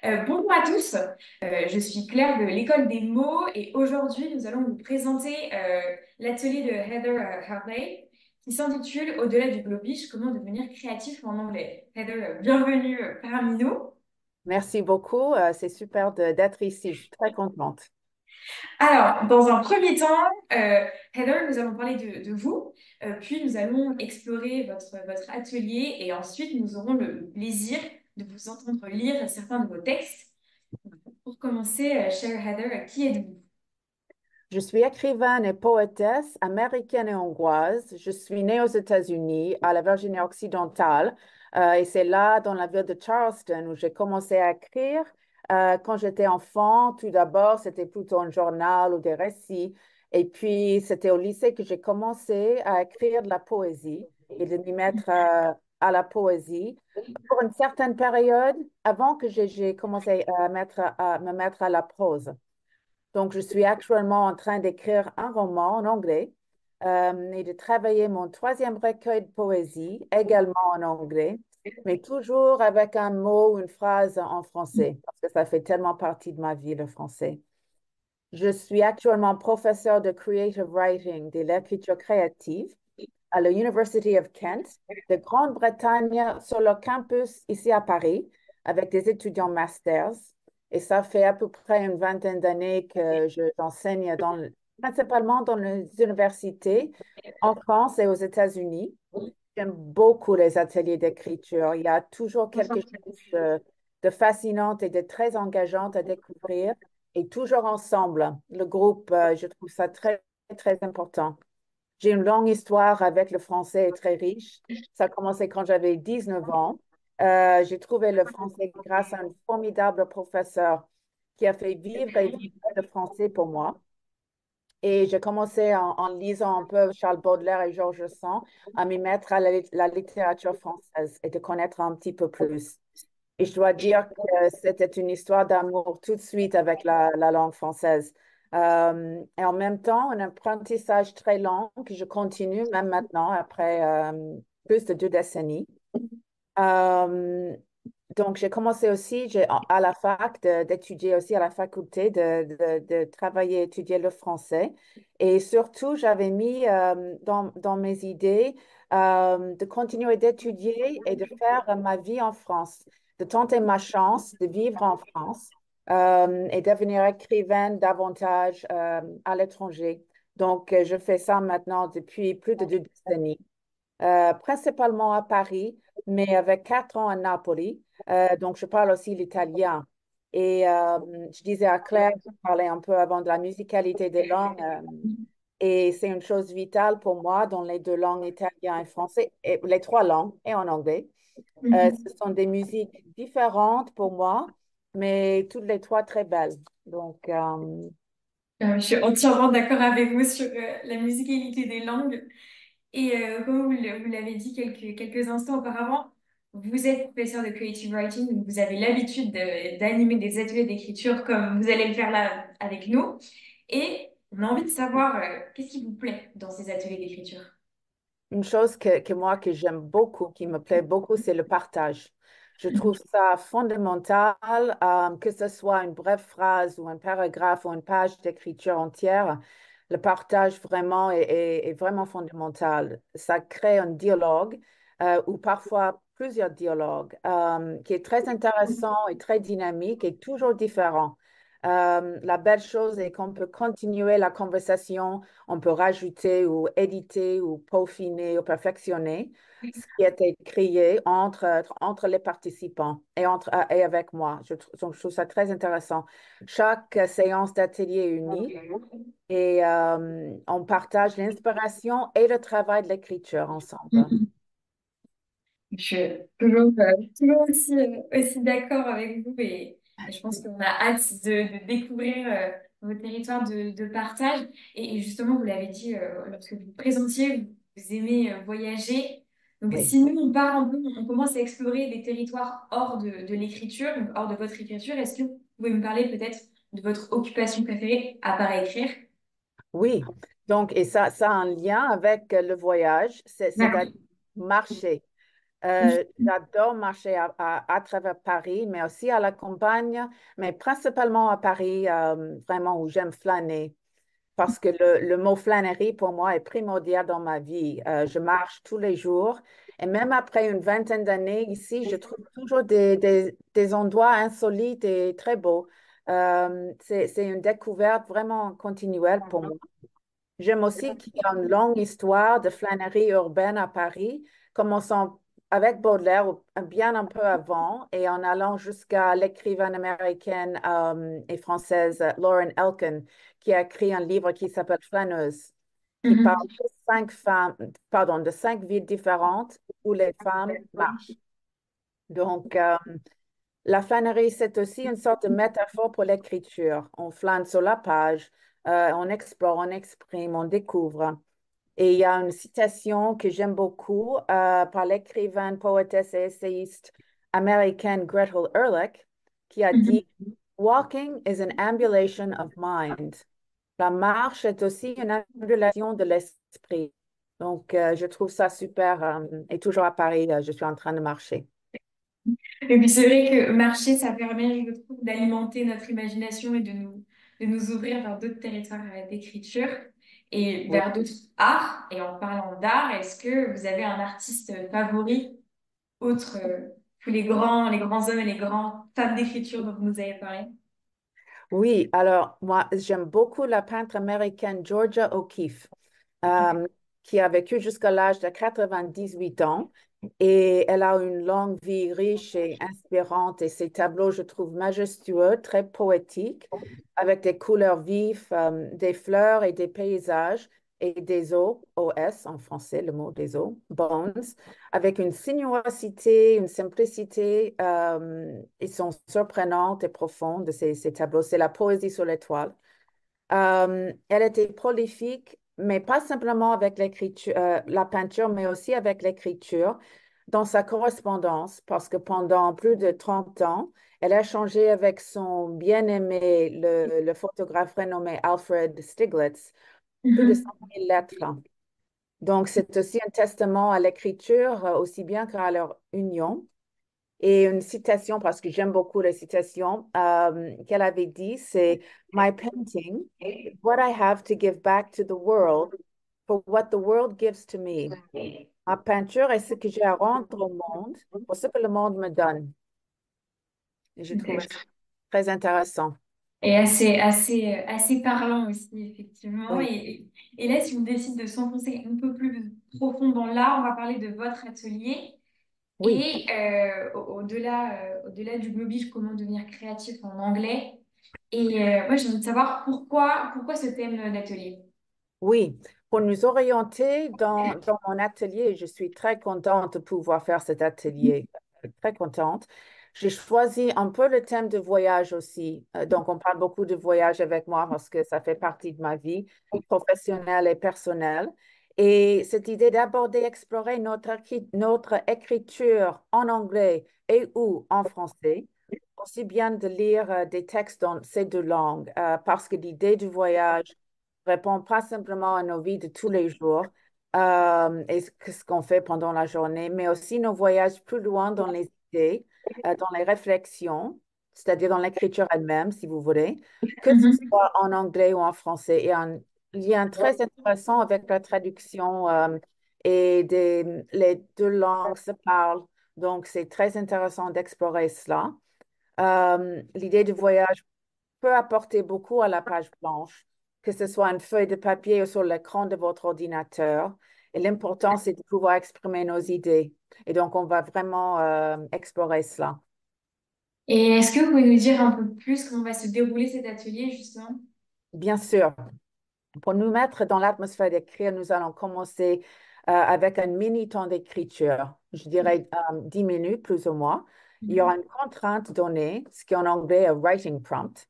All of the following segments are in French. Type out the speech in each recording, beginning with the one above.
Bonjour à tous, je suis Claire de l'École des mots et aujourd'hui nous allons vous présenter l'atelier de Heather Hartley qui s'intitule Au-delà du globish, comment devenir créatif en anglais. Heather, bienvenue parmi nous. Merci beaucoup. C'est super d'être ici. Je suis très contente. Alors, dans un premier temps, Heather, nous allons parler de vous, puis nous allons explorer votre atelier et ensuite nous aurons le plaisir de vous entendre lire certains de vos textes. Pour commencer, chère Heather, qui êtes-vous? Je suis écrivaine et poétesse américaine et hongroise. Je suis née aux États-Unis, à la Virginie occidentale, et c'est là, dans la ville de Charleston, où j'ai commencé à écrire. Quand j'étais enfant, tout d'abord, c'était plutôt un journal ou des récits. Et puis, c'était au lycée que j'ai commencé à écrire de la poésie et de m'y mettre à la poésie pour une certaine période avant que j'ai commencé à me mettre à la prose. Donc, je suis actuellement en train d'écrire un roman en anglais et de travailler mon troisième recueil de poésie, également en anglais, mais toujours avec un mot ou une phrase en français, parce que ça fait tellement partie de ma vie, le français. Je suis actuellement professeur de creative writing, de l'écriture créative, à la University of Kent de Grande-Bretagne sur le campus ici à Paris avec des étudiants masters. Et ça fait à peu près une vingtaine d'années que j'enseigne principalement dans les universités en France et aux États-Unis. J'aime beaucoup les ateliers d'écriture. Il y a toujours quelque chose de fascinant et de très engageant à découvrir et toujours ensemble. Le groupe, je trouve ça très, très important. J'ai une longue histoire avec le français et très riche. Ça a commencé quand j'avais 19 ans. J'ai trouvé le français grâce à un formidable professeur qui a fait vivre et vivre le français pour moi. Et j'ai commencé en lisant un peu Charles Baudelaire et Georges Sand à m'y mettre à la littérature française et de connaître un petit peu plus. Et je dois dire que c'était une histoire d'amour tout de suite avec la langue française. Et en même temps, un apprentissage très lent que je continue même maintenant, après plus de 2 décennies. Euh, donc, j'ai commencé aussi à la fac d'étudier aussi à la faculté de travailler, étudier le français. Et surtout, j'avais mis dans mes idées de continuer d'étudier et de faire ma vie en France, de tenter ma chance de vivre en France et devenir écrivaine davantage à l'étranger. Donc, je fais ça maintenant depuis plus de 2 décennies principalement à Paris, mais avec 4 ans à Napoli. Donc, je parle aussi l'italien. Et je disais à Claire, je parlais un peu avant de la musicalité des langues, et c'est une chose vitale pour moi dans les deux langues, italien et français, et les trois langues, et en anglais. Ce sont des musiques différentes pour moi, mais toutes les trois très belles. Donc, Je suis entièrement d'accord avec vous sur la musicalité des langues. Et comme vous l'avez dit quelques instants auparavant, vous êtes professeur de creative writing, donc vous avez l'habitude d'animer des ateliers d'écriture comme vous allez le faire là avec nous. Et on a envie de savoir qu'est-ce qui vous plaît dans ces ateliers d'écriture. une chose que moi, que j'aime beaucoup, qui me plaît beaucoup, c'est le partage. Je trouve ça fondamental, que ce soit une brève phrase ou un paragraphe ou une page d'écriture entière. Le partage vraiment est vraiment fondamental. Ça crée un dialogue ou parfois plusieurs dialogues qui est très intéressant et très dynamique et toujours différent. La belle chose est qu'on peut continuer la conversation, on peut rajouter ou éditer ou peaufiner ou perfectionner ce qui a été créé entre les participants et avec moi. Donc, je trouve ça très intéressant. Chaque séance d'atelier est unique et on partage l'inspiration et le travail de l'écriture ensemble. Je suis toujours aussi d'accord avec vous et je pense qu'on a hâte de découvrir vos territoires de partage. Et justement, vous l'avez dit lorsque vous présentiez, vous aimez voyager. Donc, Oui. si nous, on part un peu, on commence à explorer des territoires hors de l'écriture, donc hors de votre écriture, est-ce que vous pouvez me parler peut-être de votre occupation préférée à part écrire? Oui. Donc, et ça a un lien avec le voyage, c'est-à-dire D'accord. marcher. J'adore marcher à travers Paris, mais aussi à la campagne, mais principalement à Paris, vraiment où j'aime flâner. Parce que le mot flânerie, pour moi, est primordial dans ma vie. Je marche tous les jours et même après une vingtaine d'années ici, je trouve toujours des endroits insolites et très beaux. C'est une découverte vraiment continuelle pour moi. J'aime aussi qu'il y a une longue histoire de flânerie urbaine à Paris, commençant avec Baudelaire bien un peu avant et en allant jusqu'à l'écrivaine américaine et française Lauren Elkin, qui a écrit un livre qui s'appelle Flâneuse, qui parle Mhm. de cinq femmes, pardon, de cinq villes différentes où les femmes marchent. Donc, la flânerie, c'est aussi une sorte de métaphore pour l'écriture. On flâne sur la page, on explore, on exprime, on découvre. Et il y a une citation que j'aime beaucoup par l'écrivaine, poétesse et essayiste américaine Gretel Ehrlich qui a dit Mhm. Walking is an ambulation of mind. La marche est aussi une ambulation de l'esprit. Donc, je trouve ça super. Et toujours à Paris, je suis en train de marcher. Et puis c'est vrai que marcher, ça permet, je trouve, d'alimenter notre imagination et de nous ouvrir vers d'autres territoires d'écriture et Oui. vers d'autres arts. Et en parlant d'art, est-ce que vous avez un artiste favori, autre tous les grands hommes et les grandes femmes d'écriture dont vous nous avez parlé? Oui, alors moi, j'aime beaucoup la peintre américaine Georgia O'Keeffe, Ok. euh, qui a vécu jusqu'à l'âge de 98 ans et elle a une longue vie riche et inspirante et ses tableaux, je trouve, majestueux, très poétiques, avec des couleurs vives, des fleurs et des paysages et des eaux, OS en français, le mot des eaux, bones, avec une sinuosité, une simplicité, ils sont surprenantes et profondes, ces tableaux. C'est la poésie sur l'étoile. Elle était prolifique, mais pas simplement avec l'écriture, la peinture, mais aussi avec l'écriture dans sa correspondance, parce que pendant plus de 30 ans, elle a échangé avec son bien-aimé, le photographe renommé Alfred Stieglitz, plus de 100 Mhm. 000 lettres. Donc, c'est aussi un testament à l'écriture, aussi bien qu'à leur union. Et une citation, parce que j'aime beaucoup les citations, qu'elle avait dit, c'est My painting is what I have to give back to the world for what the world gives to me. Ma peinture est ce que j'ai à rendre au monde pour ce que le monde me donne. Et je trouve ça très intéressant. Et assez parlant aussi, effectivement. Oui, Et là, si on décide de s'enfoncer un peu plus profond dans l'art, on va parler de votre atelier. oui. Et au-delà du globish, comment devenir créatif en anglais. Et moi, j'ai envie de savoir pourquoi ce thème d'atelier. Oui, pour nous orienter dans mon atelier, je suis très contente de pouvoir faire cet atelier. Très contente. J'ai choisi un peu le thème de voyage aussi. Donc, on parle beaucoup de voyage avec moi parce que ça fait partie de ma vie professionnelle et personnelle. Et cette idée d'aborder, explorer notre écriture en anglais et ou en français, aussi bien de lire des textes dans ces deux langues, parce que l'idée du voyage répond pas simplement à nos vies de tous les jours et ce qu'on fait pendant la journée, mais aussi nos voyages plus loin dans les idées, dans les réflexions, c'est-à-dire dans l'écriture elle-même, si vous voulez, que ce Mhm. soit en anglais ou en français. Et un lien très intéressant avec la traduction et les deux langues se parlent. Donc, c'est très intéressant d'explorer cela. L'idée du voyage peut apporter beaucoup à la page blanche, que ce soit une feuille de papier ou sur l'écran de votre ordinateur. Et l'important, c'est de pouvoir exprimer nos idées. Et donc, on va vraiment explorer cela. Et est-ce que vous pouvez nous dire un peu plus comment va se dérouler cet atelier, justement? Bien sûr, pour nous mettre dans l'atmosphère d'écrire, nous allons commencer avec un mini temps d'écriture. Je dirais 10 minutes, plus ou moins. Il y aura Mhm. une contrainte donnée, ce qui en anglais est un writing prompt.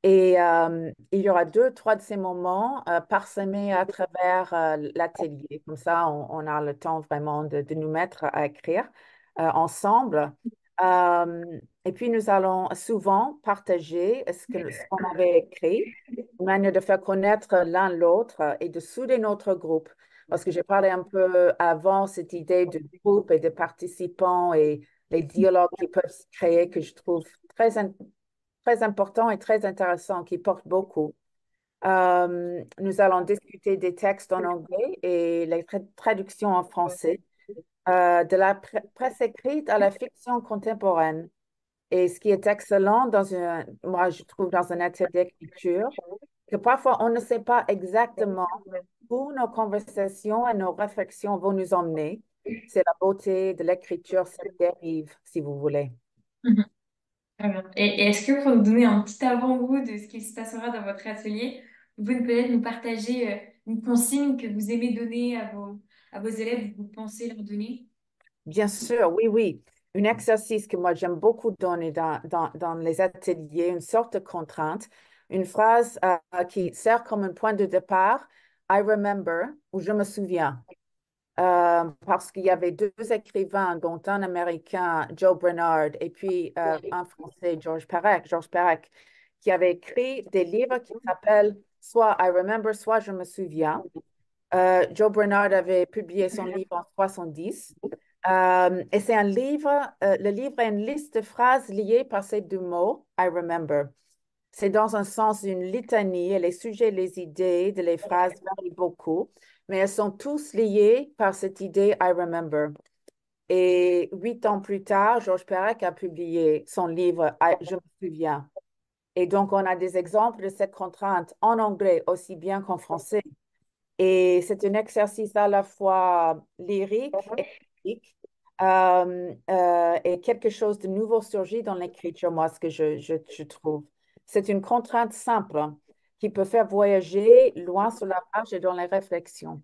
Et il y aura deux, trois de ces moments parsemés à travers l'atelier. Comme ça, on a le temps vraiment de nous mettre à écrire ensemble. Et puis, nous allons souvent partager ce qu'on avait écrit, une manière de faire connaître l'un l'autre et de souder notre groupe. parce que j'ai parlé un peu avant cette idée de groupe et de participants et les dialogues qui peuvent se créer que je trouve très important et très intéressant, qui portent beaucoup. Nous allons discuter des textes en anglais et les traductions en français, de la presse écrite à la fiction contemporaine. Et ce qui est excellent moi, je trouve dans un atelier d'écriture, que parfois on ne sait pas exactement où nos conversations et nos réflexions vont nous emmener. C'est la beauté de l'écriture, cette dérive, si vous voulez. Mhm. Très bien. Et est-ce que pour nous donner un petit avant-goût de ce qui se passera dans votre atelier, vous pouvez peut-être nous partager une consigne que vous aimez donner à vos élèves, ou vous pensez leur donner? Bien sûr, oui, oui. Un exercice que moi j'aime beaucoup donner dans les ateliers, une sorte de contrainte, une phrase qui sert comme un point de départ, I remember, ou je me souviens. Parce qu'il y avait deux écrivains, dont un américain, Joe Bernard, et puis un français, Georges Perec, qui avaient écrit des livres qui s'appellent soit I remember, soit je me souviens. Joe Bernard avait publié son livre en 70. Et c'est un livre, le livre est une liste de phrases liées par ces deux mots, I remember. C'est dans un sens une litanie et les sujets, les idées de les phrases varient beaucoup, mais elles sont tous liées par cette idée I remember. Et 8 ans plus tard, Georges Perec a publié son livre Je me souviens. Et donc, on a des exemples de cette contrainte en anglais aussi bien qu'en français. Et c'est un exercice à la fois lyrique et pratique. Et quelque chose de nouveau surgit dans l'écriture, moi, ce que je trouve. C'est une contrainte simple qui peut faire voyager loin sur la page et dans les réflexions.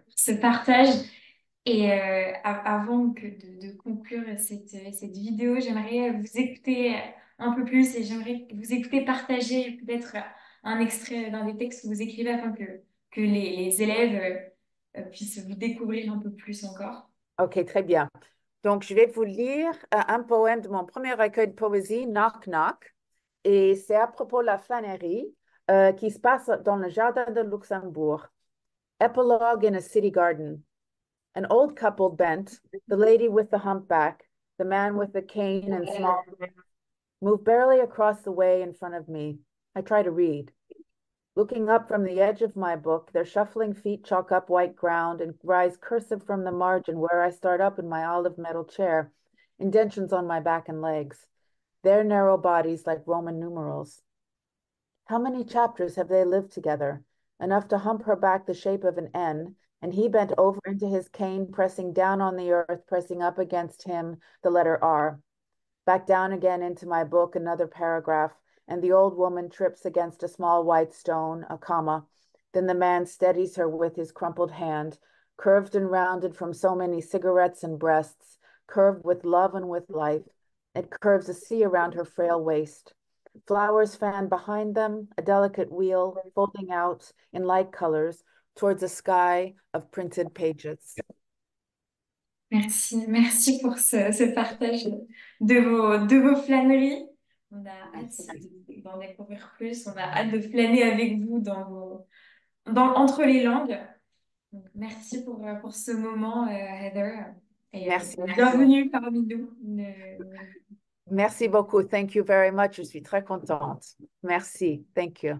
Ce partage. Et avant de conclure cette vidéo, j'aimerais vous écouter un peu plus et j'aimerais vous écouter partager peut-être un extrait d'un des textes que vous écrivez afin que les élèves puissent vous découvrir un peu plus encore. OK, très bien. Donc, je vais vous lire un poème de mon premier recueil de poésie, Knock Knock. Et c'est à propos de la flânerie qui se passe dans le jardin de Luxembourg. Epilogue in a city garden. An old couple bent, the lady with the humpback, the man with the cane and small moved barely across the way in front of me. I try to read. Looking up from the edge of my book, their shuffling feet chalk up white ground and rise cursive from the margin where I start up in my olive metal chair, indentions on my back and legs, their narrow bodies like Roman numerals. How many chapters have they lived together? Enough to hump her back the shape of an N, and he bent over into his cane, pressing down on the earth, pressing up against him the letter R. Back down again into my book, another paragraph, and the old woman trips against a small white stone, a comma. Then the man steadies her with his crumpled hand, curved and rounded from so many cigarettes and breasts, curved with love and with life. It curves a sea around her frail waist. Flowers fan behind them, a delicate wheel folding out in light colors towards a sky of printed pages. Merci, merci pour ce partage de vos flâneries. On a hâte d'en découvrir plus. On a hâte de flâner avec vous entre les langues. Donc, merci pour ce moment, Heather. Et Merci. bienvenue parmi nous. Merci beaucoup. Thank you very much. Je suis très contente. Merci. Thank you.